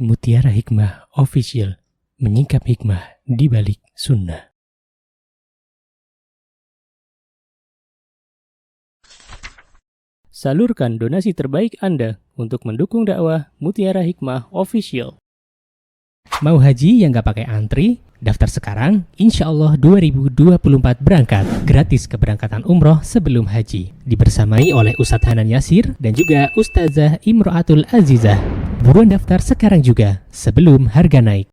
Mutiara Hikmah Official, menyingkap hikmah di balik sunnah. Salurkan donasi terbaik Anda untuk mendukung dakwah Mutiara Hikmah Official. Mau haji yang gak pakai antri? Daftar sekarang, insya Allah 2024 berangkat. Gratis keberangkatan umroh sebelum haji. Dibersamai oleh Ustadz Hanan Yasir dan juga Ustazah Imro'atul Azizah. Buruan daftar sekarang juga, sebelum harga naik.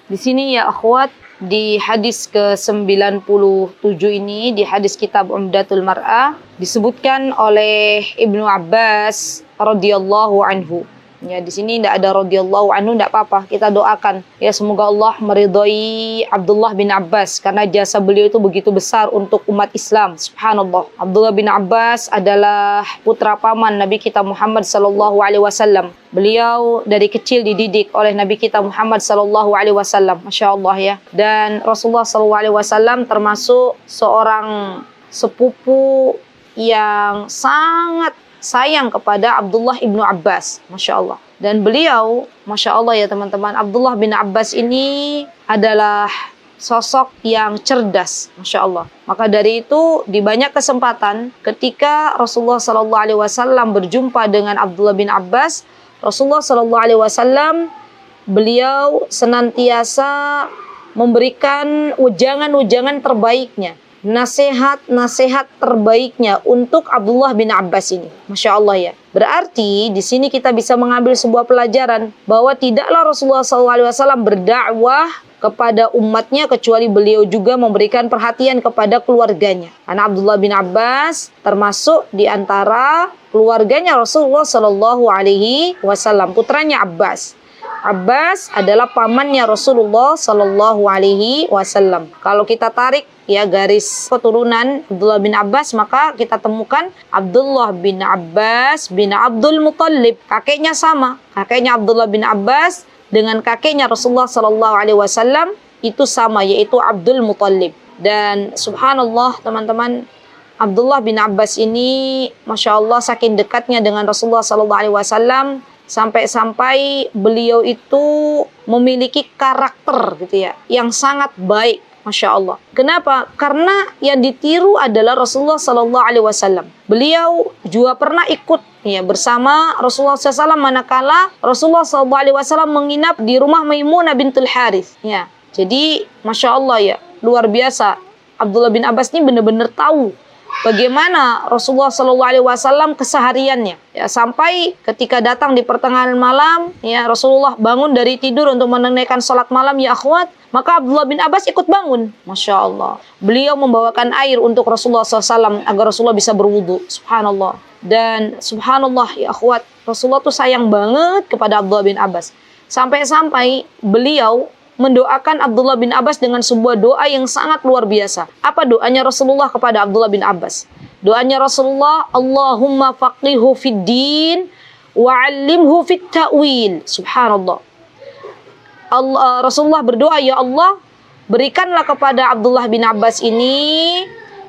Di sini ya akhwat, di hadis ke-97 ini, di hadis kitab Umdatul Mar'ah, disebutkan oleh Ibnu Abbas radhiyallahu anhu. Ya, di sini tidak ada radhiyallahu anhu, tidak apa-apa, kita doakan ya semoga Allah meridhai Abdullah bin Abbas karena jasa beliau itu begitu besar untuk umat Islam. Subhanallah. Abdullah bin Abbas adalah putra paman Nabi kita Muhammad sallallahu alaihi wasallam. Beliau dari kecil dididik oleh Nabi kita Muhammad sallallahu alaihi wasallam. Masya Allah ya. Dan Rasulullah sallallahu alaihi wasallam termasuk seorang sepupu yang sangat sayang kepada Abdullah ibnu Abbas, Masya Allah. Dan beliau, Masya Allah ya teman-teman, Abdullah bin Abbas ini adalah sosok yang cerdas, Masya Allah. Maka dari itu, di banyak kesempatan, ketika Rasulullah SAW berjumpa dengan Abdullah bin Abbas, Rasulullah SAW, beliau senantiasa memberikan ujangan-ujangan terbaiknya, nasihat-nasihat terbaiknya untuk Abdullah bin Abbas ini. Masya Allah ya. Berarti di sini kita bisa mengambil sebuah pelajaran bahwa tidaklah Rasulullah SAW berdakwah kepada umatnya kecuali beliau juga memberikan perhatian kepada keluarganya. Karena Abdullah bin Abbas termasuk di antara keluarganya Rasulullah SAW, putranya Abbas. Abbas adalah pamannya Rasulullah Sallallahu Alaihi Wasallam. Kalau kita tarik ya garis keturunan Abdullah bin Abbas, maka kita temukan Abdullah bin Abbas bin Abdul Muttalib. Kakeknya sama, kakeknya Abdullah bin Abbas dengan kakeknya Rasulullah Sallallahu Alaihi Wasallam itu sama, yaitu Abdul Muttalib. Dan subhanallah teman-teman, Abdullah bin Abbas ini Masya Allah saking dekatnya dengan Rasulullah Sallallahu Alaihi Wasallam, sampai-sampai beliau itu memiliki karakter gitu ya, yang sangat baik, Masya Allah. Kenapa? Karena yang ditiru adalah Rasulullah Sallallahu Alaihi Wasallam. Beliau juga pernah ikut ya bersama Rasulullah SAW manakala Rasulullah Sallallahu Alaihi Wasallam menginap di rumah Maimunah bintul Harith. Ya, jadi Masya Allah ya, luar biasa. Abdullah bin Abbas ini benar-benar tahu bagaimana Rasulullah SAW kesehariannya. Ya, sampai ketika datang di pertengahan malam, ya Rasulullah bangun dari tidur untuk menunaikan sholat malam ya akhwat, maka Abdullah bin Abbas ikut bangun. Masya Allah. Beliau membawakan air untuk Rasulullah SAW agar Rasulullah bisa berwudu. Subhanallah. Dan subhanallah ya akhwat, Rasulullah tuh sayang banget kepada Abdullah bin Abbas. Sampai-sampai beliau mendoakan Abdullah bin Abbas dengan sebuah doa yang sangat luar biasa. Apa doanya Rasulullah kepada Abdullah bin Abbas? Doanya Rasulullah, Allahumma faqihu fid din wa'allimhu fit ta'wil. Subhanallah. Rasulullah berdoa, ya Allah, berikanlah kepada Abdullah bin Abbas ini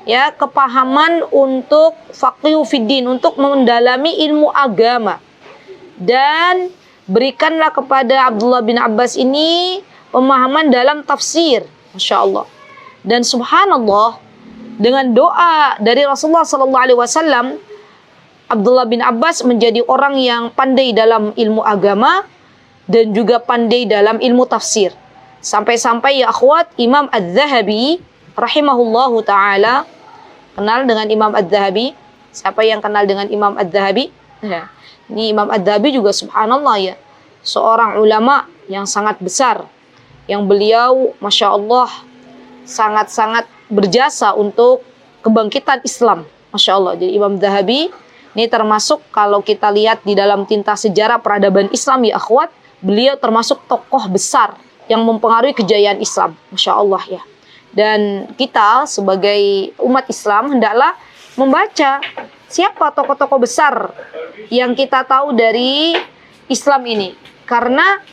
ya kepahaman untuk faqihu fid din, untuk mendalami ilmu agama. Dan berikanlah kepada Abdullah bin Abbas ini pemahaman dalam tafsir, Masya Allah. Dan subhanallah, dengan doa dari Rasulullah SAW, Abdullah bin Abbas menjadi orang yang pandai dalam ilmu agama dan juga pandai dalam ilmu tafsir. Sampai-sampai ya akhwat, Imam Az-Zahabi rahimahullahu ta'ala, kenal dengan Imam Az-Zahabi? Siapa yang kenal dengan Imam Az-Zahabi? Ya. Ini Imam Az-Zahabi juga subhanallah ya, seorang ulama yang sangat besar, yang beliau Masya Allah sangat-sangat berjasa untuk kebangkitan Islam, Masya Allah. Jadi Imam Zahabi ini termasuk, kalau kita lihat di dalam tinta sejarah peradaban Islam ya akhwat, beliau termasuk tokoh besar yang mempengaruhi kejayaan Islam, Masya Allah ya. Dan kita sebagai umat Islam hendaklah membaca siapa tokoh-tokoh besar yang kita tahu dari Islam ini, karena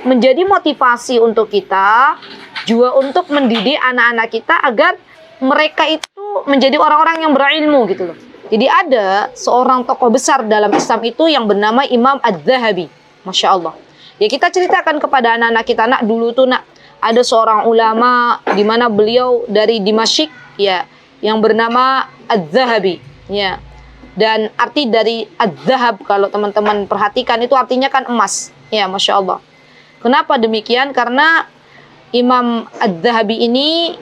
menjadi motivasi untuk kita juga untuk mendidik anak-anak kita agar mereka itu menjadi orang-orang yang berilmu gitu loh. Jadi ada seorang tokoh besar dalam Islam itu yang bernama Imam Az-Zahabi. Masya Allah. Ya kita ceritakan kepada anak-anak kita, nak dulu tuh nak ada seorang ulama di mana beliau dari Dimashq ya yang bernama Az-Zahabi ya. Dan arti dari Az-Zahab kalau teman-teman perhatikan itu artinya kan emas. Ya, Masya Allah. Kenapa demikian? Karena Imam Az-Zahabi ini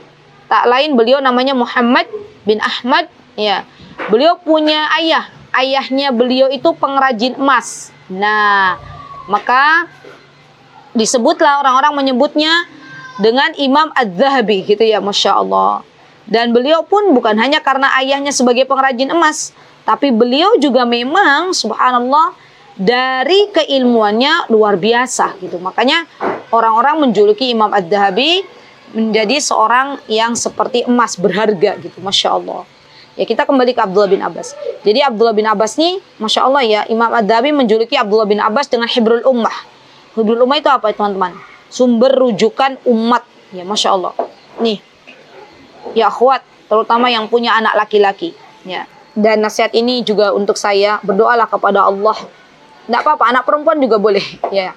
tak lain beliau namanya Muhammad bin Ahmad ya. Beliau punya ayah. Ayahnya beliau itu pengrajin emas. Nah, maka disebutlah orang-orang menyebutnya dengan Imam Az-Zahabi gitu ya, Masya Allah. Dan beliau pun bukan hanya karena ayahnya sebagai pengrajin emas, tapi beliau juga memang subhanallah dari keilmuannya luar biasa gitu. Makanya orang-orang menjuluki Imam Az-Zahabi menjadi seorang yang seperti emas berharga gitu, Masya Allah. Ya kita kembali ke Abdullah bin Abbas. Jadi Abdullah bin Abbas nih, Masya Allah ya, Imam Az-Zahabi menjuluki Abdullah bin Abbas dengan Hibrul Ummah. Hibrul Ummah itu apa teman-teman? Sumber rujukan umat. Ya Masya Allah. Nih, ya akhwat, terutama yang punya anak laki-laki. Ya. Dan nasihat ini juga untuk saya, berdoalah kepada Allah. Tidak apa-apa, anak perempuan juga boleh. Ya.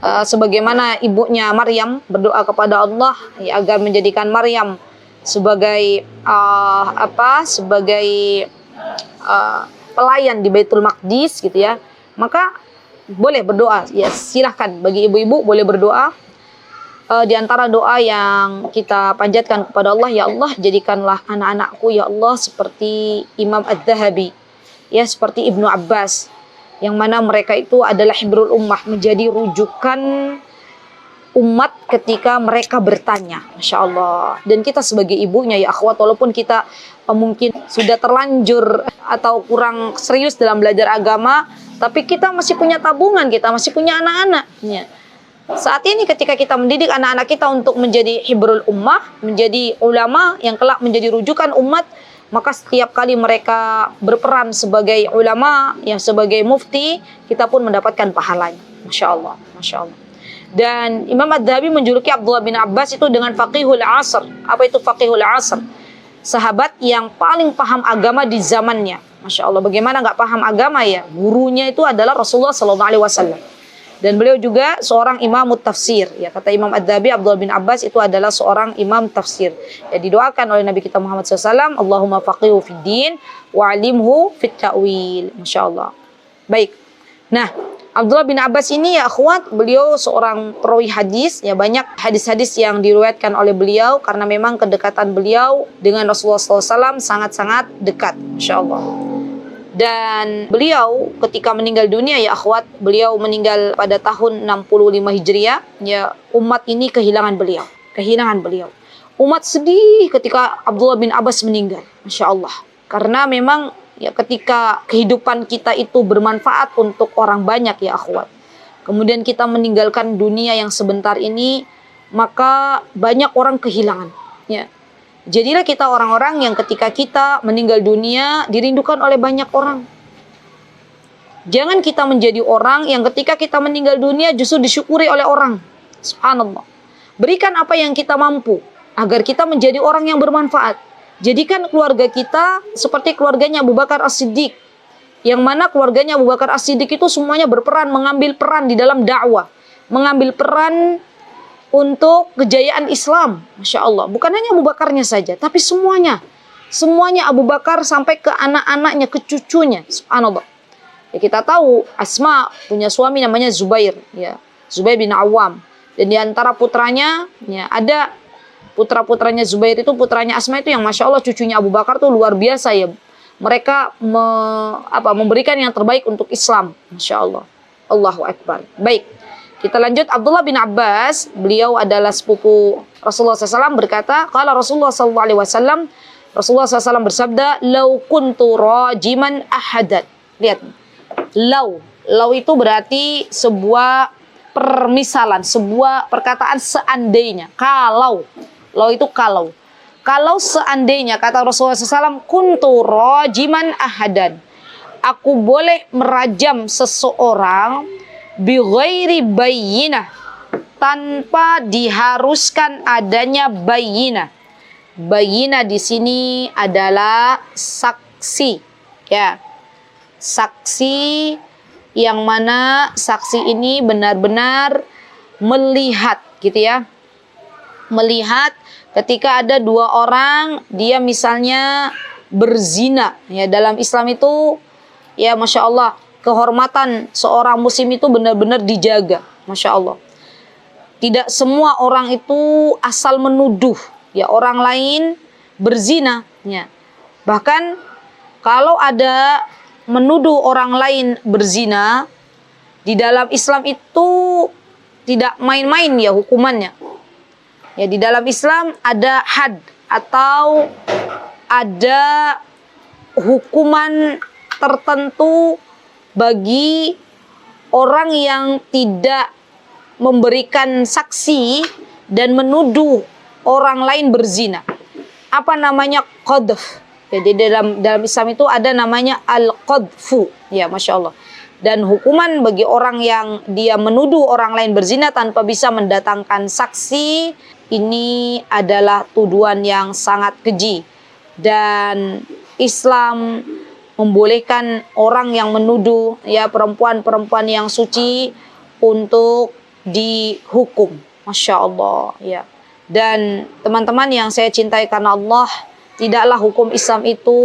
Sebagaimana ibunya Maryam berdoa kepada Allah ya, agar menjadikan Maryam sebagai pelayan di Baitul Maqdis gitu ya, maka boleh berdoa ya, silahkan bagi ibu-ibu boleh berdoa. Di antara doa yang kita panjatkan kepada Allah, ya Allah jadikanlah anak-anakku ya Allah seperti Imam Az-Zahabi ya, seperti Ibnu Abbas, yang mana mereka itu adalah hibrul ummah, menjadi rujukan umat ketika mereka bertanya. Masya Allah. Dan kita sebagai ibunya ya akhwat, walaupun kita mungkin sudah terlanjur atau kurang serius dalam belajar agama, tapi kita masih punya tabungan, kita masih punya anak-anaknya. Saat ini ketika kita mendidik anak-anak kita untuk menjadi hibrul ummah, menjadi ulama yang kelak menjadi rujukan umat, maka setiap kali mereka berperan sebagai ulama, yang sebagai mufti, kita pun mendapatkan pahalanya. Masya Allah, Masya Allah. Dan Imam Az-Zahabi menjuluki Abdullah bin Abbas itu dengan faqihul asr. Apa itu faqihul asr? Sahabat yang paling paham agama di zamannya. Masya Allah, bagaimana nggak paham agama ya? Gurunya itu adalah Rasulullah SAW. Dan beliau juga seorang imam tafsir. Ya, kata Imam Az-Zahabi, Abdullah bin Abbas itu adalah seorang imam tafsir. Ya, didoakan oleh Nabi kita Muhammad SAW, Allahumma faqihu fid din wa alimhu fit ta'wil. Masya Allah. Baik. Nah, Abdullah bin Abbas ini ya akhwat, beliau seorang perawi hadis. Ya, banyak hadis-hadis yang diriwayatkan oleh beliau karena memang kedekatan beliau dengan Rasulullah SAW sangat-sangat dekat. Masya Allah. Dan beliau ketika meninggal dunia ya akhwat, beliau meninggal pada tahun 65 Hijriah. Ya, umat ini kehilangan beliau. Kehilangan beliau. Umat sedih ketika Abdullah bin Abbas meninggal. Masya Allah. Karena memang ya ketika kehidupan kita itu bermanfaat untuk orang banyak ya akhwat, kemudian kita meninggalkan dunia yang sebentar ini, maka banyak orang kehilangan. Ya. Jadilah kita orang-orang yang ketika kita meninggal dunia dirindukan oleh banyak orang. Jangan kita menjadi orang yang ketika kita meninggal dunia justru disyukuri oleh orang. Subhanallah. Berikan apa yang kita mampu agar kita menjadi orang yang bermanfaat. Jadikan keluarga kita seperti keluarganya Abu Bakar As-Siddiq, yang mana keluarganya Abu Bakar As-Siddiq itu semuanya berperan, mengambil peran di dalam dakwah, mengambil peran untuk kejayaan Islam. Masya Allah. Bukan hanya Abu Bakarnya saja, tapi semuanya. Semuanya Abu Bakar sampai ke anak-anaknya, ke cucunya. Subhanallah. Ya, kita tahu Asma punya suami namanya Zubair. Ya, Zubair bin Awam. Dan di antara putranya, ya, ada putra-putranya Zubair itu, putranya Asma itu yang Masya Allah cucunya Abu Bakar tuh luar biasa ya. Mereka memberikan yang terbaik untuk Islam. Masya Allah. Allahu Akbar. Baik. Kita lanjut, Abdullah bin Abbas, beliau adalah sepupu Rasulullah SAW, berkata, kalau Rasulullah SAW, Rasulullah SAW bersabda, "Lau kuntu rajiman ahadan." Lihat, lau itu berarti sebuah permisalan, sebuah perkataan seandainya. Kalau, lau itu kalau. Kalau seandainya, kata Rasulullah SAW, kuntu rajiman ahadan, aku boleh merajam seseorang bighairi bayyinah, tanpa diharuskan adanya bayyinah. Bayyinah di sini adalah saksi, ya. Saksi yang mana saksi ini benar-benar melihat, gitu ya. Melihat ketika ada dua orang, dia misalnya berzina. Ya, dalam Islam itu, ya Masya Allah, kehormatan seorang muslim itu benar-benar dijaga. Masya Allah. Tidak semua orang itu asal menuduh ya orang lain berzina. Ya. Bahkan kalau ada menuduh orang lain berzina, di dalam Islam itu tidak main-main ya hukumannya. Ya, di dalam Islam ada had atau ada hukuman tertentu bagi orang yang tidak memberikan saksi dan menuduh orang lain berzina. Apa namanya? Qadhf. Jadi dalam Islam itu ada namanya al-qadhfu. Ya, Masya Allah. Dan hukuman bagi orang yang dia menuduh orang lain berzina tanpa bisa mendatangkan saksi, ini adalah tuduhan yang sangat keji. Dan Islam membolehkan orang yang menuduh ya perempuan-perempuan yang suci untuk dihukum. Masya Allah, ya. Dan teman-teman yang saya cintai karena Allah, tidaklah hukum Islam itu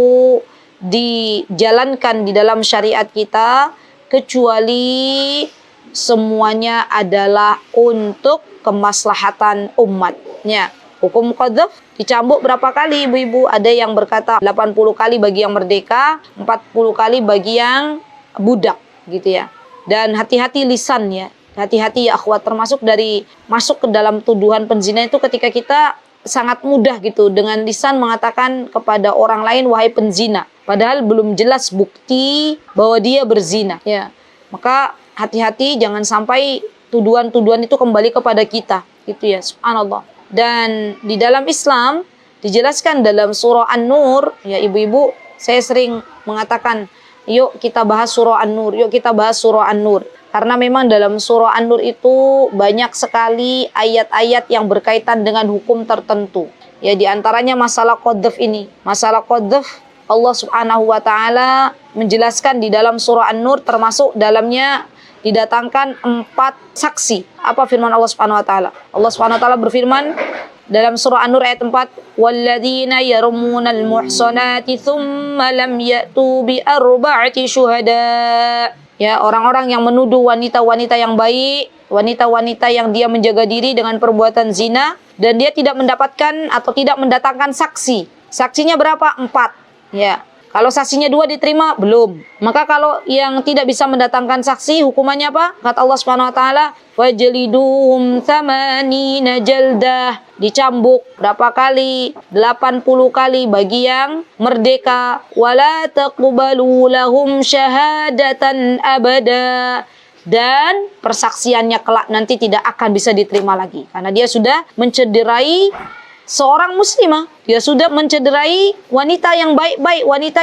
dijalankan di dalam syariat kita kecuali semuanya adalah untuk kemaslahatan umatnya. Hukum qadhf dicambuk berapa kali ibu-ibu? Ada yang berkata 80 kali bagi yang merdeka, 40 kali bagi yang budak, gitu ya. Dan hati-hati lisan ya. Hati-hati ya akhwat, termasuk dari masuk ke dalam tuduhan penzina itu ketika kita sangat mudah gitu dengan lisan mengatakan kepada orang lain wahai penzina, padahal belum jelas bukti bahwa dia berzina ya. Maka hati-hati jangan sampai tuduhan-tuduhan itu kembali kepada kita, gitu ya. Subhanallah. Dan di dalam Islam dijelaskan dalam surah An-Nur, ya ibu-ibu, saya sering mengatakan, yuk kita bahas surah An-Nur, yuk kita bahas surah An-Nur. Karena memang dalam surah An-Nur itu banyak sekali ayat-ayat yang berkaitan dengan hukum tertentu. Ya, di antaranya masalah qadhf ini. Masalah qadhf Allah Subhanahu wa taala menjelaskan di dalam surah An-Nur, termasuk dalamnya didatangkan 4 saksi. Apa firman Allah Subhanahu wa taala? Allah Subhanahu wa taala berfirman dalam surah An-Nur ayat 4, "Walladzina yarmunal muhsanati tsumma lam ya'tu bi arba'ati syuhada." Ya, orang-orang yang menuduh wanita-wanita yang baik, wanita-wanita yang dia menjaga diri dengan perbuatan zina dan dia tidak mendapatkan atau tidak mendatangkan saksi. Saksinya berapa? 4. Ya. Kalau saksinya 2 diterima, belum. Maka kalau yang tidak bisa mendatangkan saksi, hukumannya apa? Kata Allah Subhanahu wa taala, "Wajliduhum tsamanina jaldah." Dicambuk berapa kali? 80 kali bagi yang merdeka. Wala taqbalu lahum syahadatan abada. Dan persaksiannya kelak nanti tidak akan bisa diterima lagi karena dia sudah mencederai seorang muslimah, dia sudah mencederai wanita yang baik-baik, wanita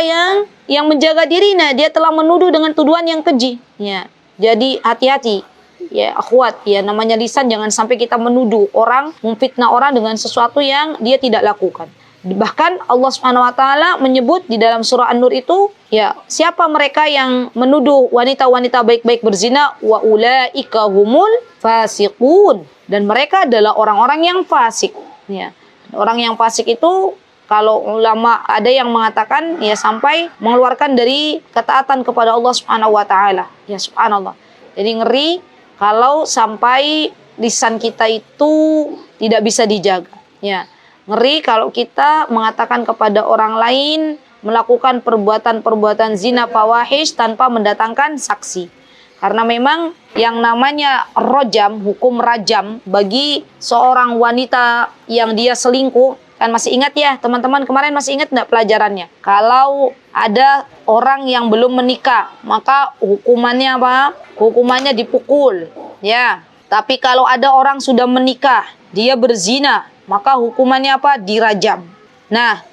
yang menjaga dirinya, dia telah menuduh dengan tuduhan yang keji. Ya, jadi hati-hati, ya akhwat, ya namanya lisan, jangan sampai kita menuduh orang, memfitnah orang dengan sesuatu yang dia tidak lakukan. Bahkan Allah Subhanahu wa taala menyebut di dalam surah An-Nur itu, ya siapa mereka yang menuduh wanita-wanita baik-baik berzina, wa ulaika humul fasiqun, dan mereka adalah orang-orang yang fasik. Ya. Orang yang fasik itu kalau ulama ada yang mengatakan ya sampai mengeluarkan dari ketaatan kepada Allah Subhanahu wa taala. Ya subhanallah. Jadi ngeri kalau sampai lisan kita itu tidak bisa dijaga. Ya. Ngeri kalau kita mengatakan kepada orang lain melakukan perbuatan-perbuatan zina fawahish tanpa mendatangkan saksi. Karena memang yang namanya rajam, hukum rajam bagi seorang wanita yang dia selingkuh, kan masih ingat ya teman-teman, kemarin masih ingat enggak pelajarannya? Kalau ada orang yang belum menikah, maka hukumannya apa? Hukumannya dipukul, ya. Tapi kalau ada orang sudah menikah, dia berzina, maka hukumannya apa? Dirajam. Nah,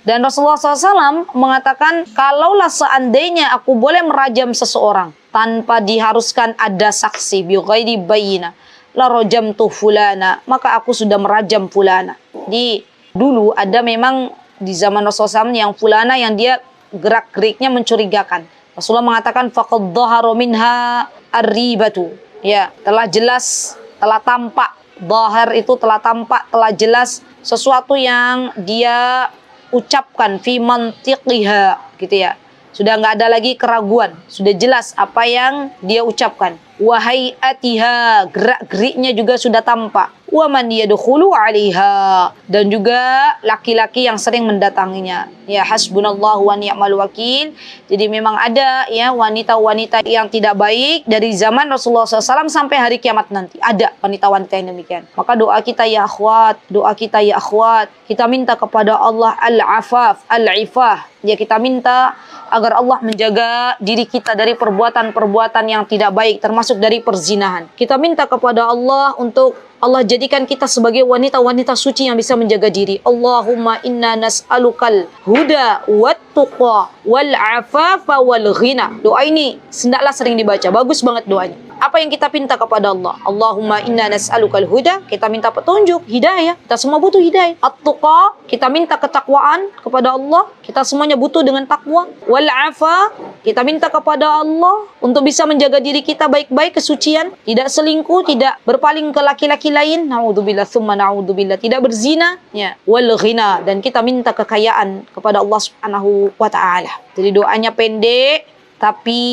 dan Rasulullah SAW mengatakan, kalaulah seandainya aku boleh merajam seseorang tanpa diharuskan ada saksi, bi ghairi bayyinah, la rajamtu fulana, maka aku sudah merajam fulana. Di Dulu ada memang di zaman Rasulullah SAW yang fulana yang dia gerak-geriknya mencurigakan. Rasulullah mengatakan faqad dhahara minha ar-ribatu. Ya, telah jelas, telah tampak. Dhahar itu telah tampak, telah jelas sesuatu yang dia ucapkan fi mantiqiha gitu ya. Sudah nggak ada lagi keraguan, sudah jelas apa yang dia ucapkan. Wahai atiha, gerak-geriknya juga sudah tampak. Wa man yadkhulu 'alaiha, dan juga laki-laki yang sering mendatanginya. Ya, hasbunallahu wa ni'mal wakil. Jadi memang ada ya wanita-wanita yang tidak baik dari zaman Rasulullah SAW sampai hari kiamat nanti. Ada wanita-wanita yang demikian. Maka doa kita ya akhwat, doa kita ya akhwat, kita minta kepada Allah al-afaf, al-ifah. Ya, kita minta agar Allah menjaga diri kita dari perbuatan-perbuatan yang tidak baik, termasuk dari perzinahan. Kita minta kepada Allah untuk Allah jadikan kita sebagai wanita-wanita suci yang bisa menjaga diri. Allahumma inna nas'alukal huda wat tuqa wal afafa wal ghina. Doa ini hendaklah sering dibaca. Bagus banget doanya. Apa yang kita minta kepada Allah? Allahumma inna nas'alukal huda, kita minta petunjuk, hidayah. Kita semua butuh hidayah. At-tuqa, kita minta ketakwaan kepada Allah. Kita semuanya butuh dengan takwa. Wal afa, kita minta kepada Allah untuk bisa menjaga diri kita baik-baik, kesucian, tidak selingkuh, tidak berpaling ke laki-laki lain. Na'udzubillah tsumma na'udzubillah, tidak berzina, ya. Wal ghina, dan kita minta kekayaan kepada Allah Subhanahu wa taala. Jadi doanya pendek tapi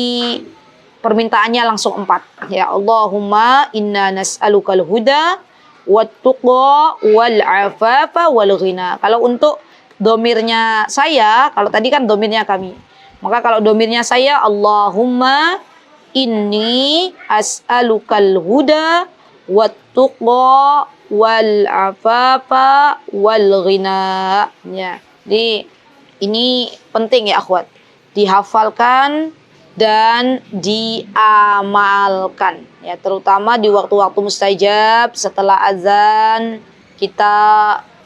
permintaannya langsung 4. Ya Allahumma inna nas'alukal huda wat tuqa wal afafa wal ghina. Kalau untuk domirnya saya, kalau tadi kan domirnya kami. Maka kalau domirnya saya, Allahumma inni as'alukal huda wat tuqa wal afafa wal ghina. Ya. Jadi ini penting ya akhwat. Dihafalkan dan diamalkan ya, terutama di waktu-waktu mustajab setelah azan kita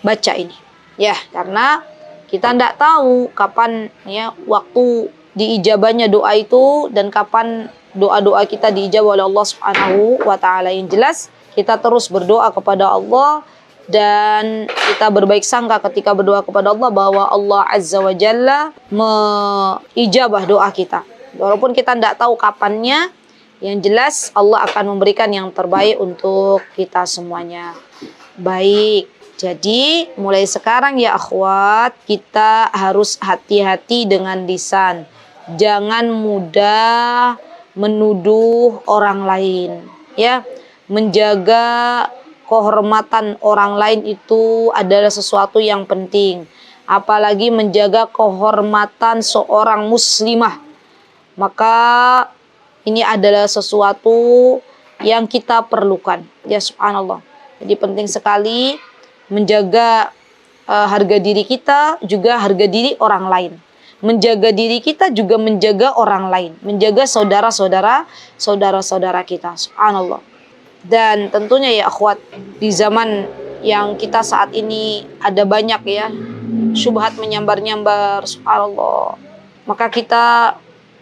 baca ini ya, karena kita tidak tahu kapan ya waktu diijabahnya doa itu dan kapan doa-doa kita diijabah oleh Allah Subhanahu wa taala. Yang jelas kita terus berdoa kepada Allah dan kita berbaik sangka ketika berdoa kepada Allah bahwa Allah Azza wa Jalla mengijabah doa kita. Walaupun kita tidak tahu kapannya, yang jelas Allah akan memberikan yang terbaik untuk kita semuanya. Baik, jadi mulai sekarang ya akhwat, kita harus hati-hati dengan lisan. Jangan mudah menuduh orang lain. Ya, menjaga kehormatan orang lain itu adalah sesuatu yang penting. Apalagi menjaga kehormatan seorang muslimah. Maka ini adalah sesuatu yang kita perlukan. Ya subhanallah. Jadi penting sekali menjaga harga diri kita, juga harga diri orang lain. Menjaga diri kita juga menjaga orang lain. Menjaga saudara-saudara kita. Subhanallah. Dan tentunya ya akhwat, di zaman yang kita saat ini ada banyak ya syubhat menyambar-nyambar, subhanallah. Maka kita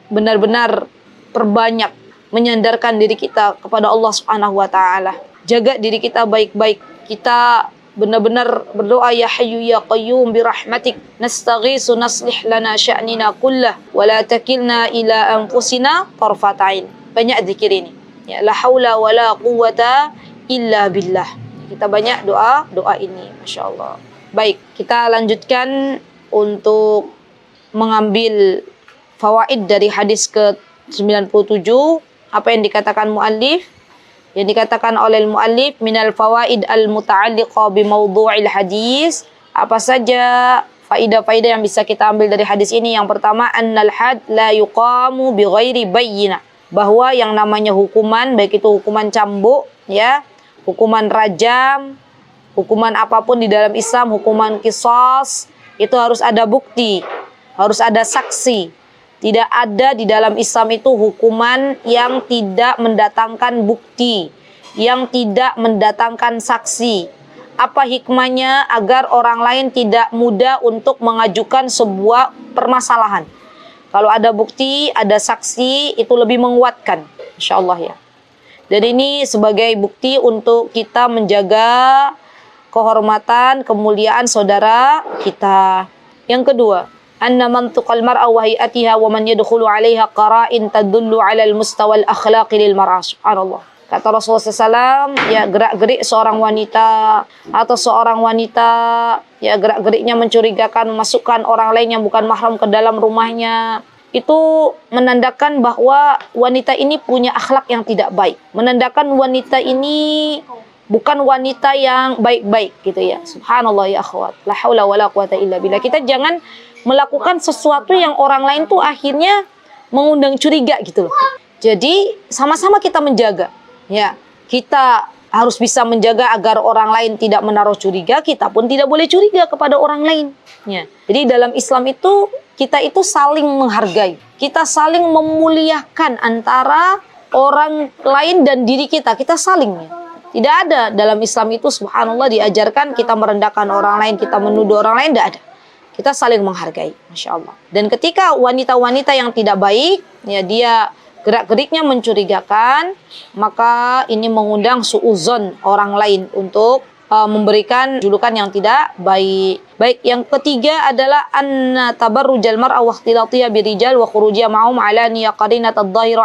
benar-benar perbanyak menyandarkan diri kita kepada Allah Subhanahu wa taala. Jaga diri kita baik-baik. Kita benar-benar berdoa ya Hayyu ya Qayyum bi rahmatik nastaghiitsu naslih lana sya'nina kullah wa la takilna ila anfusina tarfat ain. Banyak zikir ini. Ya la haula wa la quwwata illa billah. Kita banyak doa ini, masyaallah. Baik, kita lanjutkan untuk mengambil fawaid dari hadis ke-97. Apa yang dikatakan muallif? Yang dikatakan oleh muallif minal fawaid al-muta'alliqah bi mawdu'il hadis. Apa saja faidah-faidah yang bisa kita ambil dari hadis ini? Yang pertama, annal had la yuqamu bi ghairi bayyinah. Bahwa yang namanya hukuman, baik itu hukuman cambuk ya, hukuman rajam, hukuman apapun di dalam Islam, hukuman qisas, itu harus ada bukti, harus ada saksi. Tidak ada di dalam Islam itu hukuman yang tidak mendatangkan bukti, yang tidak mendatangkan saksi. Apa hikmahnya agar orang lain tidak mudah untuk mengajukan sebuah permasalahan? Kalau ada bukti, ada saksi, itu lebih menguatkan, insyaallah ya. Dan ini sebagai bukti untuk kita menjaga kehormatan, kemuliaan saudara kita. Yang kedua, anna mantuqal mar'a wa hayatiha wa man yadkhulu 'alaiha qara'in tadullu 'ala al-mustawa al-akhlaqi lil mar'a. Subhanallah. Kata Rasulullah SAW, ya gerak-gerik seorang wanita atau seorang wanita, ya gerak-geriknya mencurigakan, memasukkan orang lain yang bukan mahram ke dalam rumahnya. Itu menandakan bahwa wanita ini punya akhlak yang tidak baik. Menandakan wanita ini bukan wanita yang baik-baik gitu ya. Subhanallah ya akhwat. La haula wala quwata illa billah. Kita jangan melakukan sesuatu yang orang lain tuh akhirnya mengundang curiga gitu loh. Jadi sama-sama kita menjaga. Ya, kita harus bisa menjaga agar orang lain tidak menaruh curiga, kita pun tidak boleh curiga kepada orang lain. Ya. Jadi dalam Islam itu kita itu saling menghargai, kita saling memuliakan antara orang lain dan diri kita. Kita saling. Ya. Tidak ada dalam Islam itu subhanallah diajarkan kita merendahkan orang lain, kita menuduh orang lain, tidak ada. Kita saling menghargai, Masya Allah. Dan ketika wanita-wanita yang tidak baik, ya dia gerak-geriknya mencurigakan, maka ini mengundang suuzon orang lain untuk memberikan julukan yang tidak baik. Baik, yang ketiga adalah anna tabarrujal mar'a wa ikhtilatiha birijal wa khurujiha ma'hum ala niya qarinat adh-dhahira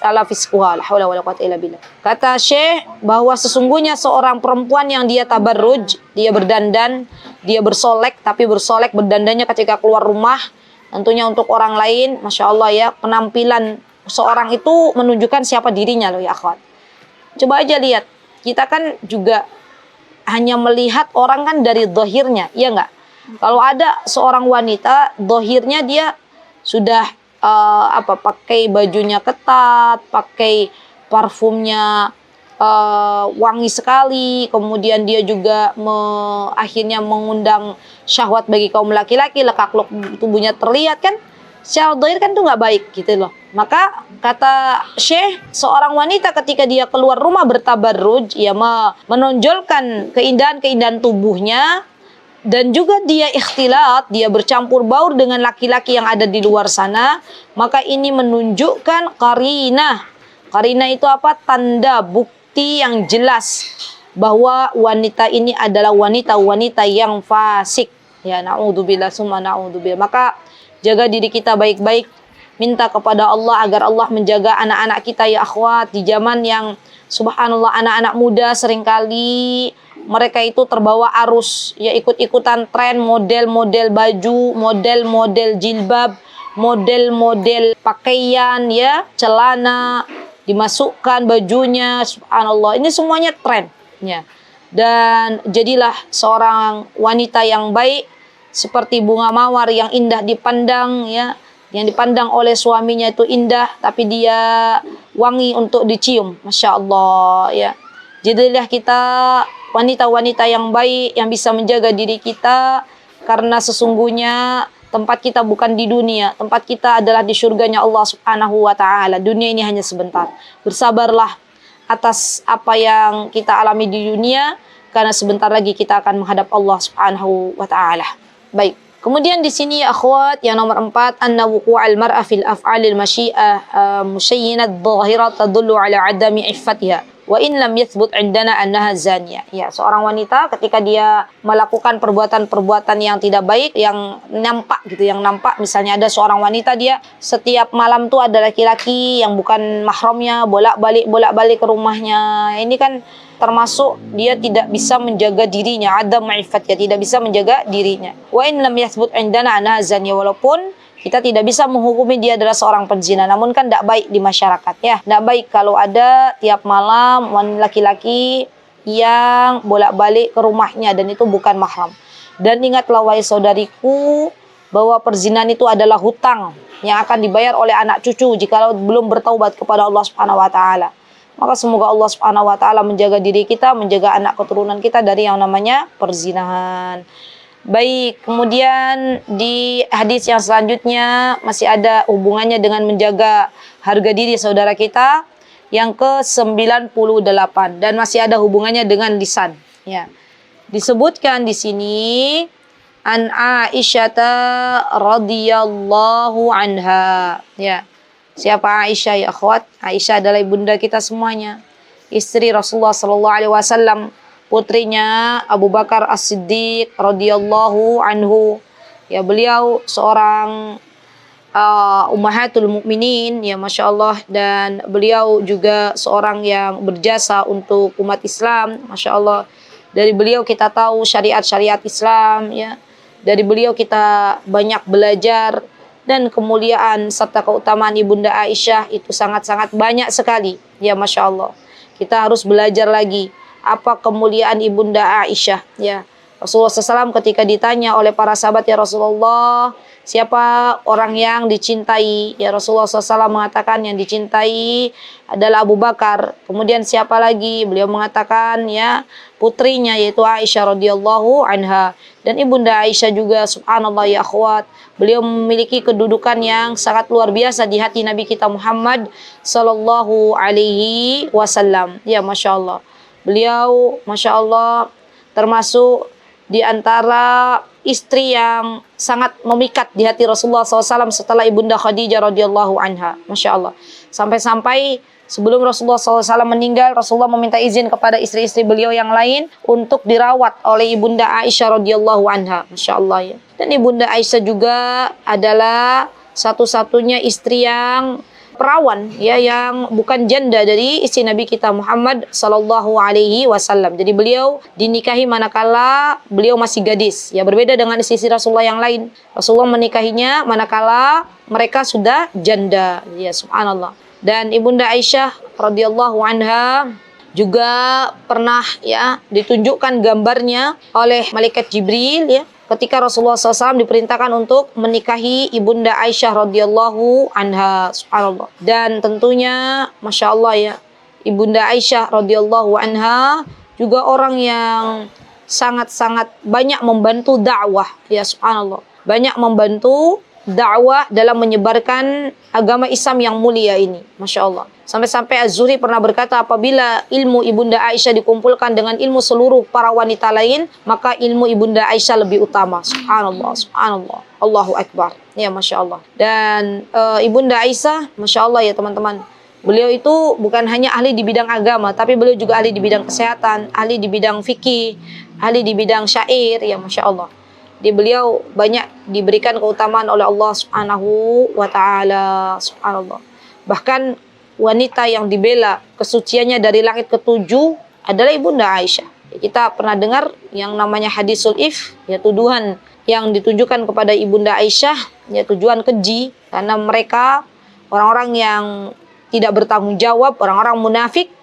ala fisquha. La haula wala quwwata illa billah. Kata Syekh bahwa sesungguhnya seorang perempuan yang dia tabarruj, dia berdandan, dia bersolek, tapi bersolek berdandannya ketika keluar rumah, tentunya untuk orang lain, Masya Allah ya, penampilan seorang itu menunjukkan siapa dirinya loh ya akhwat. Coba aja lihat, kita kan juga hanya melihat orang kan dari zahirnya, iya enggak? Kalau ada seorang wanita, zahirnya dia sudah pakai bajunya ketat, pakai parfumnya wangi sekali, kemudian dia juga akhirnya mengundang syahwat bagi kaum laki-laki, lekak-lekuk tubuhnya terlihat kan? Secara zahir kan itu nggak baik gitu loh. Maka kata Syekh, seorang wanita ketika dia keluar rumah bertabarruj, ya menonjolkan keindahan-keindahan tubuhnya, dan juga dia ikhtilat, dia bercampur baur dengan laki-laki yang ada di luar sana, maka ini menunjukkan qarinah. Qarinah itu apa? Tanda, bukti yang jelas bahwa wanita ini adalah wanita-wanita yang fasik. Ya, na'udzubillah summa na'udzubillah. Maka jaga diri kita baik-baik, minta kepada Allah agar Allah menjaga anak-anak kita ya akhwat. Di zaman yang subhanallah anak-anak muda seringkali mereka itu terbawa arus, ya ikut-ikutan tren model-model baju, model-model jilbab, model-model pakaian ya, celana, dimasukkan bajunya, subhanallah. Ini semuanya tren ya. Dan jadilah seorang wanita yang baik seperti bunga mawar yang indah dipandang ya, yang dipandang oleh suaminya itu indah tapi dia wangi untuk dicium, Masya Allah ya. Jadilah kita wanita-wanita yang baik yang bisa menjaga diri kita, karena sesungguhnya tempat kita bukan di dunia, tempat kita adalah di surganya Allah Subhanahu wa taala. Dunia ini hanya sebentar. Bersabarlah atas apa yang kita alami di dunia, karena sebentar lagi kita akan menghadap Allah Subhanahu wa taala. Baik. Kemudian di sini ya akhwat, yang nomor 4, anna wuqu'al mar'a fil af'alil masyi'ah musyayyinat dhahirat tadullu ala adami iffatiha wa in lam yathbut indana annaha zaniyah. Ya, seorang wanita ketika dia melakukan perbuatan-perbuatan yang tidak baik, yang nampak gitu, yang nampak misalnya ada seorang wanita dia setiap malam tuh ada laki-laki yang bukan mahramnya bolak-balik ke rumahnya. Ini kan termasuk dia tidak bisa menjaga dirinya, ada ma'ifat ya, tidak bisa menjaga dirinya. Wa in lam yathbut indana annaha zaniyah, walaupun kita tidak bisa menghukumi dia adalah seorang penzina, namun kan tidak baik di masyarakat ya. Tidak baik kalau ada tiap malam laki-laki yang bolak-balik ke rumahnya dan itu bukan mahram. Dan ingatlah wahai saudariku bahwa perzinahan itu adalah hutang yang akan dibayar oleh anak cucu jika belum bertaubat kepada Allah Subhanahu wa taala. Maka semoga Allah Subhanahu wa taala menjaga diri kita, menjaga anak keturunan kita dari yang namanya perzinahan. Baik, kemudian di hadis yang selanjutnya masih ada hubungannya dengan menjaga harga diri saudara kita, yang ke-98, dan masih ada hubungannya dengan lisan ya. Disebutkan di sini an Aisyah radhiyallahu anha ya. Siapa Aisyah ya akhwat? Aisyah adalah ibunda kita semuanya, istri Rasulullah sallallahu alaihi wasallam. putrinya Abu Bakar As-Siddiq radhiyallahu anhu. Ya, beliau seorang ummahatul mukminin, ya Masya Allah, dan beliau juga seorang yang berjasa untuk umat Islam, Masya Allah. Dari beliau kita tahu syariat-syariat Islam, ya. Dari beliau kita banyak belajar, dan kemuliaan serta keutamaan Ibunda Aisyah itu sangat-sangat banyak sekali, ya Masya Allah. Kita harus belajar lagi apa kemuliaan Ibunda Aisyah, ya. Rasulullah SAW ketika ditanya oleh para sahabat, ya Rasulullah, siapa orang yang dicintai? Ya, Rasulullah SAW mengatakan yang dicintai adalah Abu Bakar. Kemudian siapa lagi? Beliau mengatakan ya putrinya, yaitu Aisyah radhiyallahu anha. Dan Ibunda Aisyah juga, subhanallah ya akhwat, beliau memiliki kedudukan yang sangat luar biasa di hati Nabi kita Muhammad sallallahu alaihi wasallam. Ya Masya Allah. Beliau Masya Allah termasuk di antara istri yang sangat memikat di hati Rasulullah SAW setelah Ibunda Khadijah radhiyallahu anha. Masya Allah. Sampai-sampai sebelum Rasulullah SAW meninggal, Rasulullah meminta izin kepada istri-istri beliau yang lain untuk dirawat oleh Ibunda Aisyah radhiyallahu anha. Masya Allah ya. Dan Ibunda Aisyah juga adalah satu-satunya istri yang perawan, ya, yang bukan janda dari istri Nabi kita Muhammad sallallahu alaihi wasallam. Jadi beliau dinikahi manakala beliau masih gadis. Ya, berbeda dengan istri Rasulullah yang lain. Rasulullah menikahinya manakala mereka sudah janda. Ya, subhanallah. Dan Ibunda Aisyah radhiyallahu anha juga pernah ya ditunjukkan gambarnya oleh malaikat Jibril, ya, ketika Rasulullah SAW diperintahkan untuk menikahi Ibunda Aisyah radhiyallahu anha, subhanallah. Dan tentunya Masya Allah ya, Ibunda Aisyah radhiyallahu anha juga orang yang sangat-sangat banyak membantu dakwah, ya subhanallah. Banyak membantu dakwah dalam menyebarkan agama Islam yang mulia ini, Masya Allah. Sampai-sampai Az-Zuhri pernah berkata, apabila ilmu Ibunda Aisyah dikumpulkan dengan ilmu seluruh para wanita lain, maka ilmu Ibunda Aisyah lebih utama. Subhanallah, subhanallah, Allahu Akbar. Ya Masya Allah. Dan Ibunda Aisyah, Masya Allah ya teman-teman, beliau itu bukan hanya ahli di bidang agama, tapi beliau juga ahli di bidang kesehatan, ahli di bidang fikih, ahli di bidang syair, ya Masya Allah. Di beliau banyak diberikan keutamaan oleh Allah Subhanahu wa Ta'ala, subhanallah. Bahkan wanita yang dibela kesuciannya dari langit ketujuh adalah Ibunda Aisyah. Kita pernah dengar yang namanya hadisul if, ya, tuduhan yang ditujukan kepada Ibunda Aisyah, ya, tujuan keji, karena mereka orang-orang yang tidak bertanggung jawab, orang-orang munafik,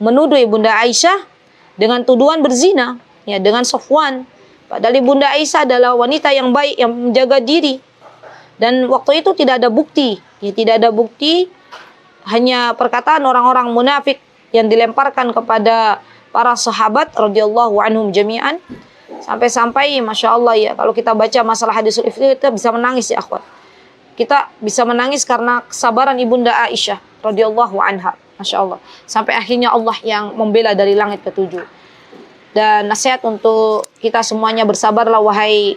menuduh Ibunda Aisyah dengan tuduhan berzina, ya, dengan Sofwan. Padahal Ibunda Aisyah adalah wanita yang baik, yang menjaga diri. Dan waktu itu tidak ada bukti, ya, tidak ada bukti, hanya perkataan orang-orang munafik yang dilemparkan kepada para sahabat radhiyallahu anhum jami'an. Sampai-sampai Masya Allah ya, kalau kita baca masalah hadisul ifk, kita bisa menangis ya akhwat. Kita bisa menangis karena kesabaran Ibunda Aisyah radhiyallahu anha, Masya Allah. Sampai akhirnya Allah yang membela dari langit ketujuh. Dan nasihat untuk kita semuanya, bersabarlah wahai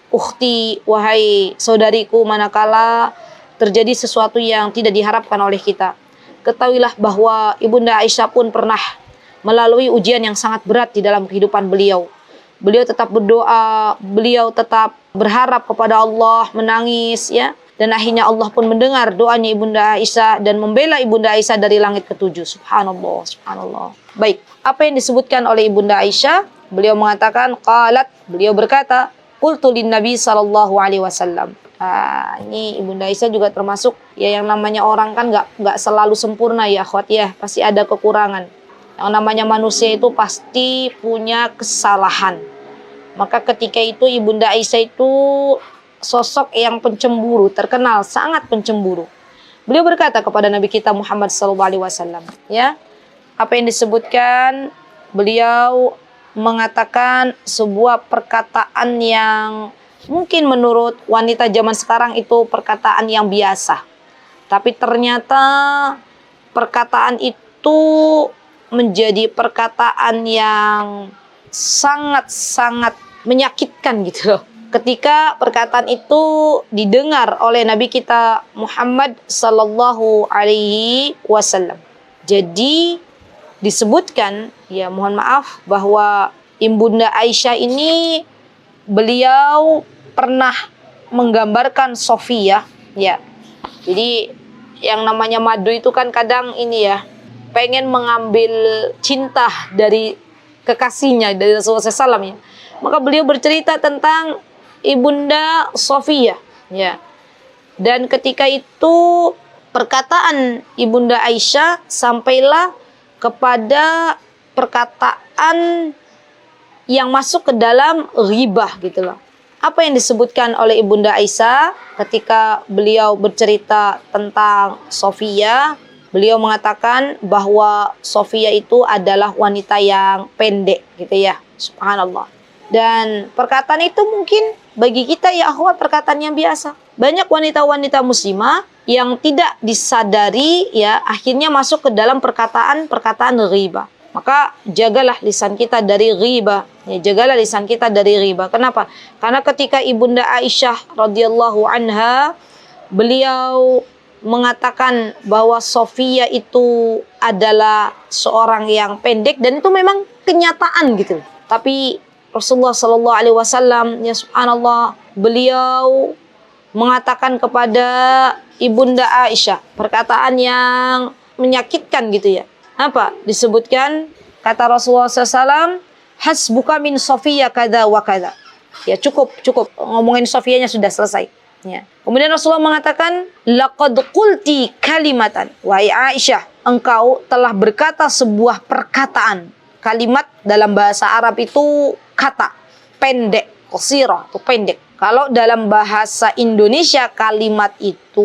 ukhti, wahai saudariku, manakala terjadi sesuatu yang tidak diharapkan oleh kita. Ketahuilah bahwa Ibunda Aisyah pun pernah melalui ujian yang sangat berat di dalam kehidupan beliau. Beliau tetap berdoa, beliau tetap berharap kepada Allah, menangis, ya. Dan akhirnya Allah pun mendengar doanya Ibunda Aisyah dan membela Ibunda Aisyah dari langit ketujuh. Subhanallah, subhanallah. Baik, apa yang disebutkan oleh Ibunda Aisyah? Beliau mengatakan, qalat, beliau berkata, qultu lin Nabi sallallahu alaihi wasallam. Ini Ibunda Aisyah juga termasuk ya, yang namanya orang kan nggak selalu sempurna ya akhwat ya, pasti ada kekurangan. Yang namanya manusia itu pasti punya kesalahan. Maka ketika itu Ibunda Aisyah itu sosok yang pencemburu, terkenal sangat pencemburu. Beliau berkata kepada Nabi kita Muhammad SAW, ya, apa yang disebutkan, beliau mengatakan sebuah perkataan yang mungkin menurut wanita zaman sekarang itu perkataan yang biasa. Tapi ternyata perkataan itu menjadi perkataan yang sangat-sangat menyakitkan gitu loh. Ketika perkataan itu didengar oleh Nabi kita Muhammad sallallahu alaihi wasallam. Jadi disebutkan ya mohon maaf bahwa Ibunda Aisyah ini beliau pernah menggambarkan Sofia, ya. Jadi yang namanya madu itu kan kadang ini ya, pengen mengambil cinta dari kekasihnya, dari Rasulullah SAW, ya. Maka beliau bercerita tentang Ibunda Sofia, ya. Dan ketika itu perkataan Ibunda Aisyah sampailah kepada perkataan yang masuk ke dalam ghibah gitu loh. Apa yang disebutkan oleh Ibunda Aisyah ketika beliau bercerita tentang Sofia, beliau mengatakan bahwa Sofia itu adalah wanita yang pendek gitu ya. Subhanallah. Dan perkataan itu mungkin bagi kita ya akhwat perkataan yang biasa. Banyak wanita-wanita muslimah yang tidak disadari ya akhirnya masuk ke dalam perkataan ghibah. Maka jagalah lisan kita dari ghibah. Ya, jagalah lisan kita dari ghibah. Kenapa? Karena ketika Ibunda Aisyah radhiyallahu anha beliau mengatakan bahwa Sofia itu adalah seorang yang pendek dan itu memang kenyataan gitu. Tapi Rasulullah sallallahu alaihi wasallam ya subhanallah beliau mengatakan kepada Ibunda Aisyah perkataan yang menyakitkan gitu ya. Apa? Disebutkan kata Rasulullah SAW, hasbuka min Sofia kada wa kada. Ya cukup ngomongin Sofianya sudah selesai. Ya. Kemudian Rasulullah mengatakan, laqad qulti kalimatan. Wahai Aisyah, engkau telah berkata sebuah perkataan. Kalimat dalam bahasa Arab itu kata, pendek, qasirah, itu pendek. Kalau dalam bahasa Indonesia kalimat itu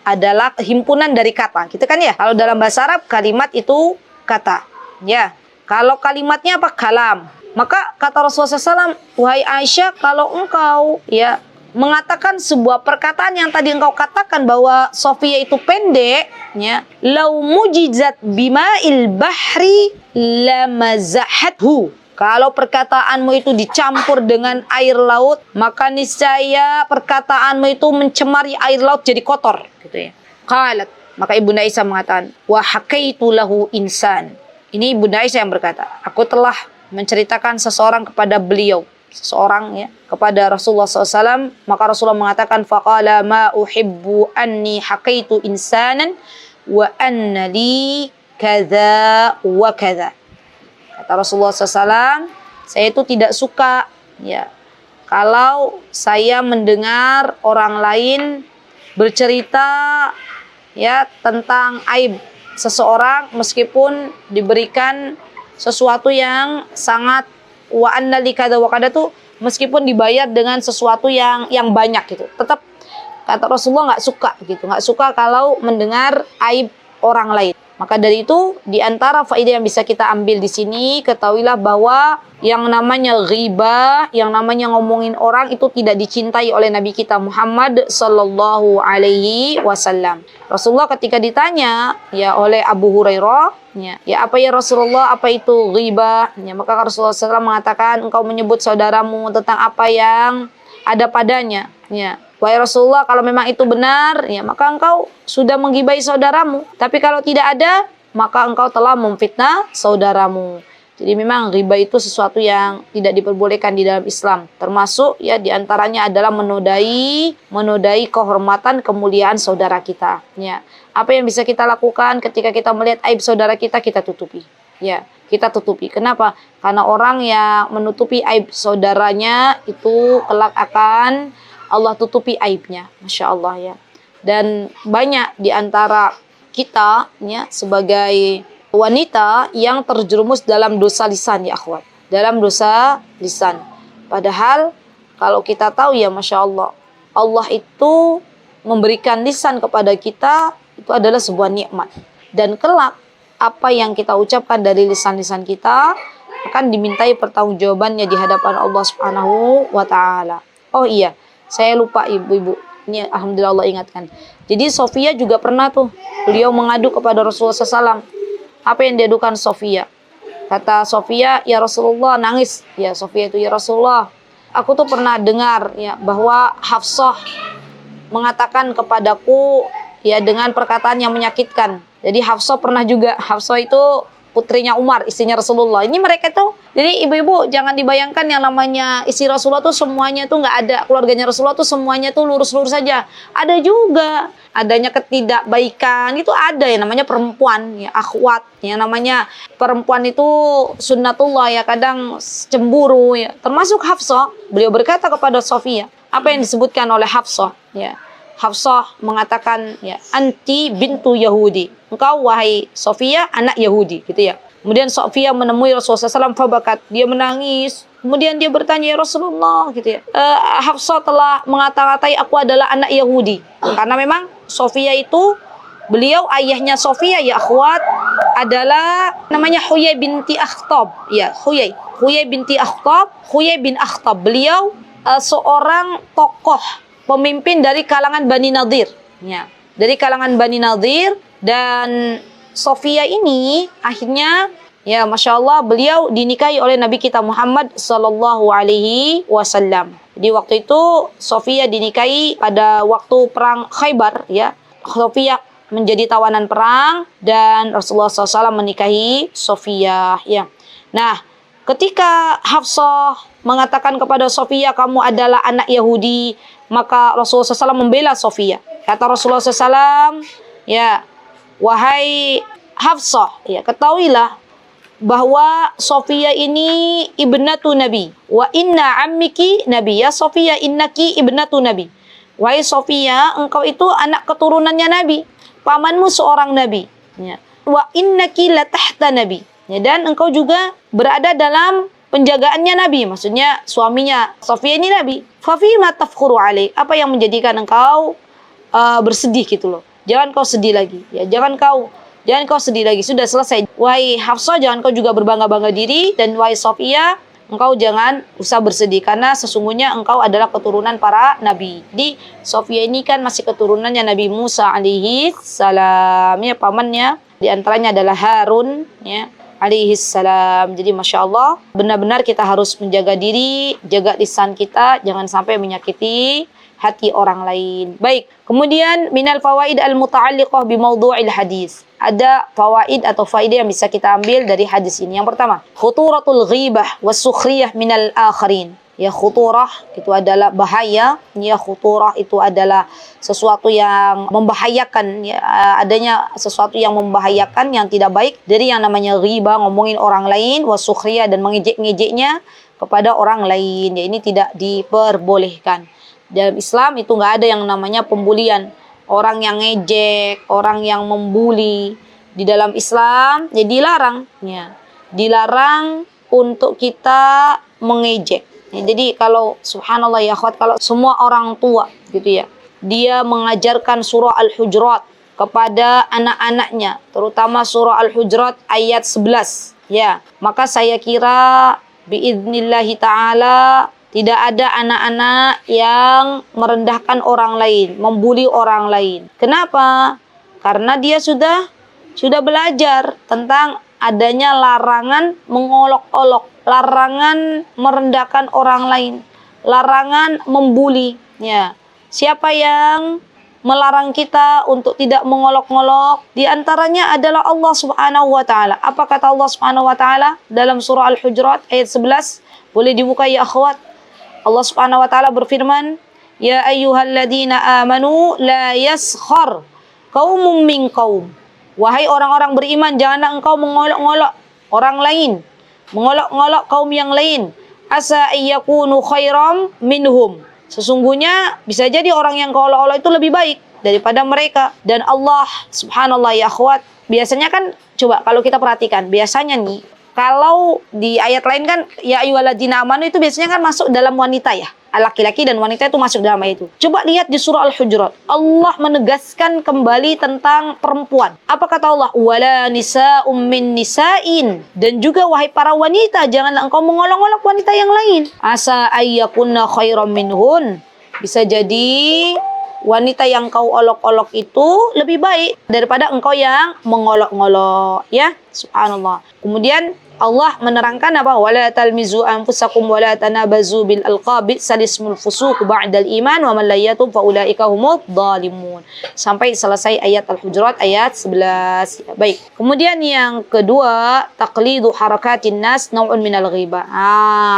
adalah himpunan dari kata, gitu kan ya? Kalau dalam bahasa Arab kalimat itu kata, ya. Kalau kalimatnya apa? Kalam. Maka kata Rasulullah SAW, wahai Aisyah, kalau engkau ya mengatakan sebuah perkataan yang tadi engkau katakan bahwa Sofia itu pendek, ya, lau mujizat bima'il bahri lamazahathu. Kalau perkataanmu itu dicampur dengan air laut, maka niscaya perkataanmu itu mencemari air laut jadi kotor, gitu ya. Qalat, maka Ibunda Aisyah mengatakan, wa hakaitu lahu insan. Ini Ibunda Aisyah yang berkata, aku telah menceritakan seseorang kepada beliau, seseorang ya, kepada Rasulullah SAW, maka Rasulullah mengatakan, faqala ma uhibbu anni hakaitu insanan wa anna li kadza wa kadza. Kata Rasulullah SAW, saya itu tidak suka ya kalau saya mendengar orang lain bercerita ya tentang aib seseorang meskipun diberikan sesuatu yang sangat wa anna li kadza wa kadza tuh meskipun dibayar dengan sesuatu yang banyak gitu. Tetap kata Rasulullah nggak suka kalau mendengar aib orang lain. Maka dari itu, di antara faedah yang bisa kita ambil di sini, ketahuilah bahwa yang namanya ghibah, yang namanya ngomongin orang itu tidak dicintai oleh Nabi kita Muhammad sallallahu alaihi wasallam. Rasulullah ketika ditanya ya oleh Abu Hurairah, ya apa ya Rasulullah, apa itu ghibah? Ya, maka Rasulullah SAW mengatakan, engkau menyebut saudaramu tentang apa yang ada padanya. Ya. Wahai Rasulullah, kalau memang itu benar, ya maka engkau sudah menggibai saudaramu. Tapi kalau tidak ada, maka engkau telah memfitnah saudaramu. Jadi memang ghibah itu sesuatu yang tidak diperbolehkan di dalam Islam. Termasuk ya diantaranya adalah menodai kehormatan kemuliaan saudara kita. Ya. Apa yang bisa kita lakukan ketika kita melihat aib saudara kita tutupi. Ya, kita tutupi. Kenapa? Karena orang yang menutupi aib saudaranya itu kelak akan Allah tutupi aibnya, Masya Allah ya. Dan banyak di antara kita ya, sebagai wanita yang terjerumus dalam dosa lisan ya akhwat. Dalam dosa lisan. Padahal kalau kita tahu ya Masya Allah, Allah itu memberikan lisan kepada kita itu adalah sebuah nikmat. Dan kelak apa yang kita ucapkan dari lisan-lisan kita akan dimintai pertanggungjawabannya di hadapan Allah Subhanahu wa Ta'ala. Oh iya, saya lupa ibu-ibu. Ini alhamdulillah Allah ingatkan. Jadi Sofia juga pernah tuh beliau mengadu kepada Rasulullah SAW. Apa yang diadukan Sofia? Kata Sofia, ya Rasulullah, nangis. Ya Sofia itu, ya Rasulullah, aku tuh pernah dengar ya bahwa Hafsah mengatakan kepadaku ya dengan perkataan yang menyakitkan. Jadi Hafsah pernah juga, Hafsah itu putrinya Umar, istrinya Rasulullah. Ini mereka tuh, jadi ibu-ibu jangan dibayangkan yang namanya istri Rasulullah tuh semuanya tuh nggak ada, keluarganya Rasulullah tuh semuanya tuh lurus-lurus saja. Ada juga adanya ketidakbaikan, itu ada yang namanya perempuan, ya akhwat, yang namanya perempuan itu sunnatullah ya, kadang cemburu ya. Termasuk Hafsah, beliau berkata kepada Sofia, apa yang disebutkan oleh Hafsah, ya. Hafsah mengatakan, ya, anti bintu Yahudi, engkau wahai Sofia anak Yahudi, gitu ya. Kemudian Sofia menemui Rasulullah SAW, fabakat, dia menangis. Kemudian dia bertanya, ya Rasulullah, gitu ya, Hafsah telah mengata-ngatai aku adalah anak Yahudi. Karena memang Sofia itu, beliau ayahnya Sofia ya akhwat adalah namanya Huyai binti Akhtab, ya Huyai binti Akhtab, Huyai bin Akhtab. Beliau seorang tokoh pemimpin dari kalangan Bani Nadir, ya, dari kalangan Bani Nadir. Dan Sofia ini akhirnya, ya Masya Allah, beliau dinikahi oleh Nabi kita Muhammad Sallallahu Alaihi Wasallam. Jadi waktu itu Sofia dinikahi pada waktu perang Khaybar, ya. Sofia menjadi tawanan perang dan Rasulullah SAW menikahi Sofia, ya. Nah, ketika Hafsah mengatakan kepada Sofia, kamu adalah anak Yahudi, maka Rasulullah SAW membela Sofia. Kata Rasulullah SAW, ya, wahai Hafsah, ya, ketahuilah bahwa Sofia ini ibnatu Nabi. Wa inna ammiki Nabi. Ya Sofia, innaki ibnatu Nabi. Wahai Sofia, engkau itu anak keturunannya Nabi. Pamanmu seorang Nabi. Ya. Wa innaki la tahta Nabi. Ya, dan engkau juga berada dalam penjagaannya Nabi, maksudnya suaminya Sofia ini Nabi. Fafima tafkhuru alaih, apa yang menjadikan engkau bersedih gitu loh. Jangan kau sedih lagi, ya, jangan kau sedih lagi, sudah selesai. Wahai Hafsah, jangan kau juga berbangga-bangga diri, dan wahai Sofia, engkau jangan usah bersedih karena sesungguhnya engkau adalah keturunan para nabi. Jadi Sofia ini kan masih keturunannya Nabi Musa alaihi salam, ya, pamannya di antaranya adalah Harun, ya, alaihi salam. Jadi Masya Allah, benar-benar kita harus menjaga diri, jaga lisan kita, jangan sampai menyakiti hati orang lain. Baik, kemudian minal fawaid al-muta'alliqah bi mawdu'il hadis. Ada fawaid atau faedah yang bisa kita ambil dari hadis ini. Yang pertama, khuturatul ghibah was sukhriyah minal akharin. Ya, khuturah itu adalah bahaya, ya, khuturah itu adalah sesuatu yang membahayakan, ya, adanya sesuatu yang membahayakan, yang tidak baik dari yang namanya ghibah, ngomongin orang lain, was sukhriyah, dan mengejek-ngejeknya kepada orang lain. Ya, ini tidak diperbolehkan. Dalam Islam itu nggak ada yang namanya pembulian, orang yang ngejek, orang yang membuli. Di dalam Islam ya dilarang, ya, dilarang untuk kita mengejek. Ya, jadi kalau subhanallah ya akhwat, kalau semua orang tua gitu ya, dia mengajarkan surah Al-Hujurat kepada anak-anaknya, terutama surah Al-Hujurat ayat 11, ya, maka saya kira biidnillahi ta'ala tidak ada anak-anak yang merendahkan orang lain, membuli orang lain. Kenapa? Karena dia sudah belajar tentang adanya larangan mengolok-olok, larangan merendahkan orang lain, larangan membuli. Ya. Siapa yang melarang kita untuk tidak mengolok-olok? Di antaranya adalah Allah Subhanahu wa taala. Apa kata Allah Subhanahu wa taala dalam surah Al-Hujurat ayat 11? Boleh dibuka ya akhwat. Allah Subhanahu wa taala berfirman, "Ya ayyuhalladzina amanu la yaskhar qaumum min qaum." Wahai orang-orang beriman, janganlah engkau mengolok-olok orang lain, mengolok-olok kaum yang lain. Asa ayyakunu khairam minhum. Sesungguhnya bisa jadi orang yang kau olok-olok itu lebih baik daripada mereka. Dan Allah subhanallah ya akhwat, biasanya kan, coba kalau kita perhatikan, biasanya nih, kalau di ayat lain kan, ya ayyuhalladzina amanu itu biasanya kan masuk dalam wanita ya. Laki-laki dan wanita itu masuk dalam ayat itu. Coba lihat di surah Al-Hujurat. Allah menegaskan kembali tentang perempuan. Apa kata Allah? Wala nisa'um min nisa'in. Dan juga wahai para wanita, janganlah engkau mengolok-olok wanita yang lain. Asa ayyakunna khairam minhun. Bisa jadi wanita yang kau olok-olok itu lebih baik daripada engkau yang mengolok-olok, ya. Subhanallah. Kemudian Allah menerangkan apa? Wala talmizu anfusakum wala tanabazu bil alqabi salismul fusuq ba'dal iman wa man la yatub fa ulaika humudz zalimun. Sampai selesai ayat Al-Hujurat ayat 11. Baik. Kemudian yang kedua, taqlidu harakatin nas nau'un minal ghibah.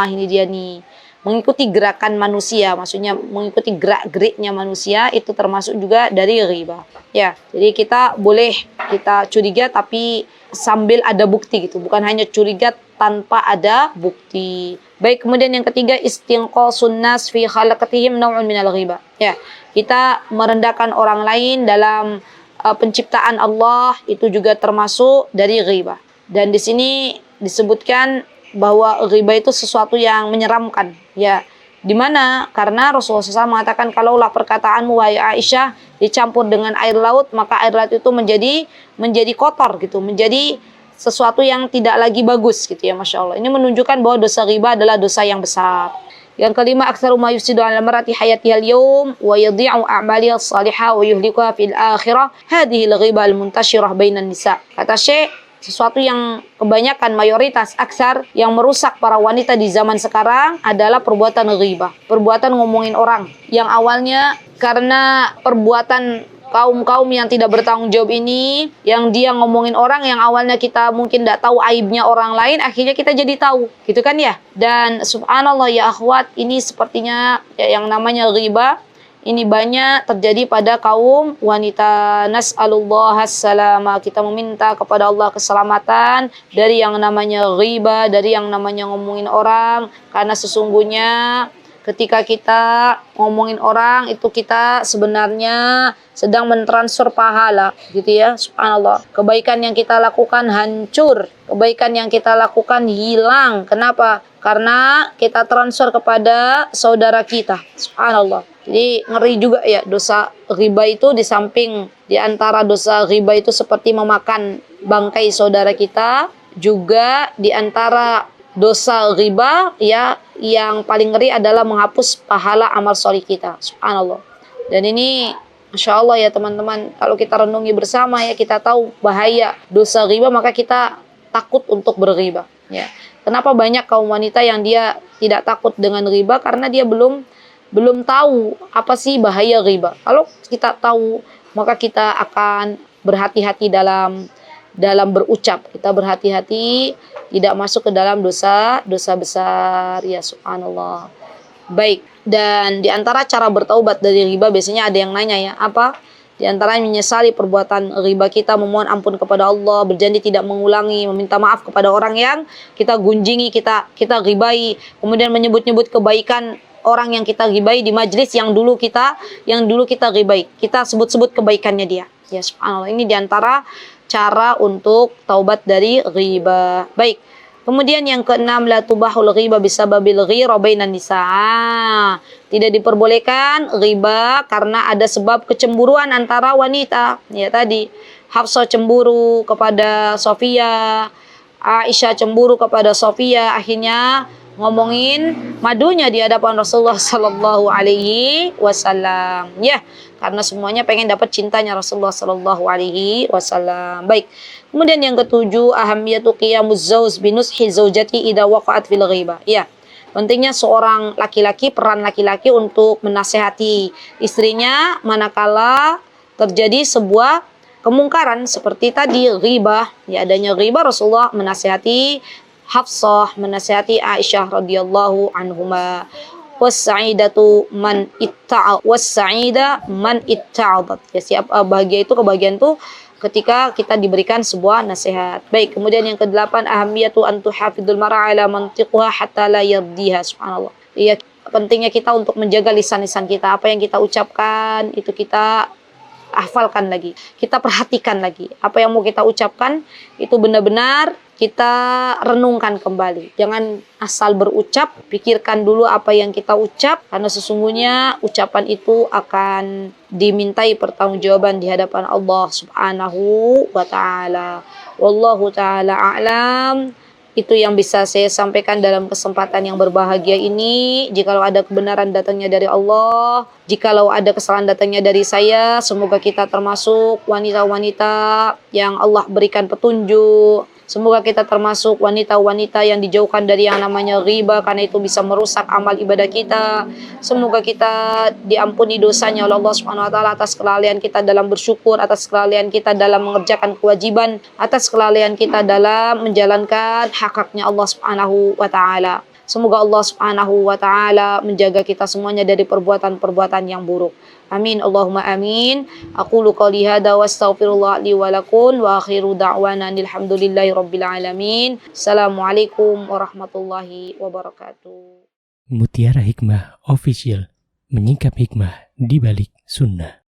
Ini dia nih. Mengikuti gerakan manusia, maksudnya mengikuti gerak-geriknya manusia itu termasuk juga dari ghibah. Ya, jadi kita boleh kita curiga tapi sambil ada bukti gitu, bukan hanya curiga tanpa ada bukti. Baik, kemudian yang ketiga istinqasun nas fi khalaqatihim nau'un minal ghibah. Ya, kita merendahkan orang lain dalam penciptaan Allah itu juga termasuk dari ghibah. Dan di sini disebutkan bahwa ghibah itu sesuatu yang menyeramkan, ya. Di mana? Karena Rasulullah SAW mengatakan kalaulah perkataanmu wahai Aisyah dicampur dengan air laut, maka air laut itu menjadi kotor gitu, menjadi sesuatu yang tidak lagi bagus gitu ya, Masya Allah. Ini menunjukkan bahwa dosa ghibah adalah dosa yang besar. Yang kelima, aktsaru ma yufsidu 'ala mar'ati hayatiha al-yawm wa yadhi'u a'maliha as-salihah wa yuhlikuha fil akhirah hadhihi al-ghibah al-muntashirah bainan nisa. Kata Syekh, sesuatu yang kebanyakan mayoritas aksar yang merusak para wanita di zaman sekarang adalah perbuatan ghibah, perbuatan ngomongin orang yang awalnya karena perbuatan kaum-kaum yang tidak bertanggung jawab ini, yang dia ngomongin orang yang awalnya kita mungkin tidak tahu aibnya orang lain, akhirnya kita jadi tahu, gitu kan ya. Dan subhanallah ya akhwat, ini sepertinya ya, yang namanya ghibah ini banyak terjadi pada kaum wanita. Nas'alullah as-salama. Kita meminta kepada Allah keselamatan dari yang namanya ghibah, dari yang namanya ngomongin orang. Karena sesungguhnya ketika kita ngomongin orang itu kita sebenarnya sedang mentransfer pahala, gitu ya. Subhanallah. Kebaikan yang kita lakukan hancur, kebaikan yang kita lakukan hilang. Kenapa? Karena kita transfer kepada saudara kita. Subhanallah. Jadi ngeri juga ya dosa ghibah itu, di samping di antara dosa ghibah itu seperti memakan bangkai saudara kita, juga di antara dosa ghibah ya yang paling ngeri adalah menghapus pahala amal soleh kita. Subhanallah. Dan ini Masya Allah ya teman-teman, kalau kita renungi bersama ya, kita tahu bahaya dosa ghibah, maka kita takut untuk berghibah ya. Kenapa banyak kaum wanita yang dia tidak takut dengan ghibah? Karena dia belum tahu apa sih bahaya ghibah. Kalau kita tahu, maka kita akan berhati-hati dalam berucap. Kita berhati-hati tidak masuk ke dalam dosa besar ya, subhanallah. Baik, dan di antara cara bertaubat dari ghibah biasanya ada yang nanya ya, apa? Di antara menyesali perbuatan ghibah kita, memohon ampun kepada Allah, berjanji tidak mengulangi, meminta maaf kepada orang yang kita gunjingi, kita ghibahi, kemudian menyebut-nyebut kebaikan orang yang kita ghibahi di majlis yang dulu kita ghibahi, kita sebut-sebut kebaikannya dia. Ya subhanallah, ini diantara cara untuk taubat dari ghibah. Baik. Kemudian yang keenam, la tubahul ghibah bisababil ghira bainan nisa. Tidak diperbolehkan ghibah karena ada sebab kecemburuan antara wanita. Ya tadi Hafsah cemburu kepada Sofia, Aisyah cemburu kepada Sofia, akhirnya ngomongin madunya di hadapan Rasulullah sallallahu alaihi wasallam. Ya, karena semuanya pengen dapat cintanya Rasulullah sallallahu alaihi wasallam. Baik. Kemudian yang ketujuh, ahamiyatu qiyamuz zawj binushi zaujati idza waqa'at fil ghibah. Ya. Pentingnya seorang laki-laki, peran laki-laki untuk menasehati istrinya manakala terjadi sebuah kemungkaran seperti tadi ghibah. Ya, adanya ghibah, Rasulullah menasehati Hafsah, menasihati Aisyah radhiyallahu anhuma. Was-sa'idatu man itta'a, was-sa'ida man itta'adat. Ya, siap bahagia itu, kebahagiaan itu ketika kita diberikan sebuah nasihat. Baik, kemudian yang kedelapan, ahamiyatu an tuhafidul mar'a ala mantiquha hatta la yardiha. Subhanallah. Ya, pentingnya kita untuk menjaga lisan-lisan kita. Apa yang kita ucapkan itu kita hafalkan lagi, kita perhatikan lagi. Apa yang mau kita ucapkan itu benar-benar kita renungkan kembali. Jangan asal berucap, pikirkan dulu apa yang kita ucap, karena sesungguhnya ucapan itu akan dimintai pertanggungjawaban di hadapan Allah Subhanahu wa taala. Wallahu taala a'lam. Itu yang bisa saya sampaikan dalam kesempatan yang berbahagia ini. Jikalau ada kebenaran datangnya dari Allah, jikalau ada kesalahan datangnya dari saya, semoga kita termasuk wanita-wanita yang Allah berikan petunjuk, Semoga kita termasuk wanita-wanita yang dijauhkan dari yang namanya riba, karena itu bisa merusak amal ibadah kita. Semoga kita diampuni dosanya oleh Allah Subhanahu wa taala atas kelalaian kita dalam bersyukur, atas kelalaian kita dalam mengerjakan kewajiban, atas kelalaian kita dalam menjalankan hak-haknya Allah Subhanahu wa taala. Semoga Allah Subhanahu wa taala menjaga kita semuanya dari perbuatan-perbuatan yang buruk. Amin Allahumma amin. Aqulu qouli hadza wa astaghfirullah li wa lakum wa akhiru da'wana alhamdulillahi rabbil alamin. Assalamualaikum warahmatullahi wabarakatuh. Mutiara Hikmah Official, menyingkap hikmah di balik sunnah.